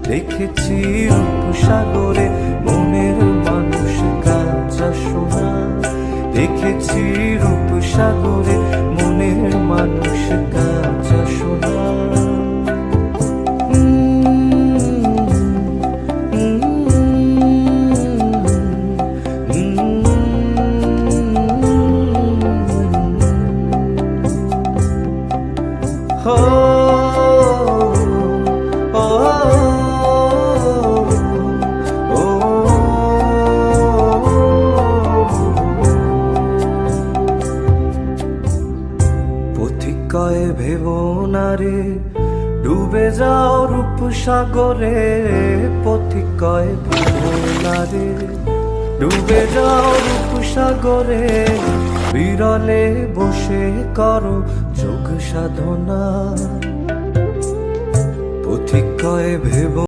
দেখেছি রূপসাগরে মনের মানুষ কাঁচা সোনা। দেখেছি রূপসাগরে মনের মানুষ কাঁচা সোনা। পথিকয়ে ভেবো না রে ডুবে যাও রূপসাগরে। পথিকয়ে ভেবো না রে ডুবে যাও রূপসাগরে। বিরলে বসে করো যোগ সাধনা। পথিকয়ে ভেবো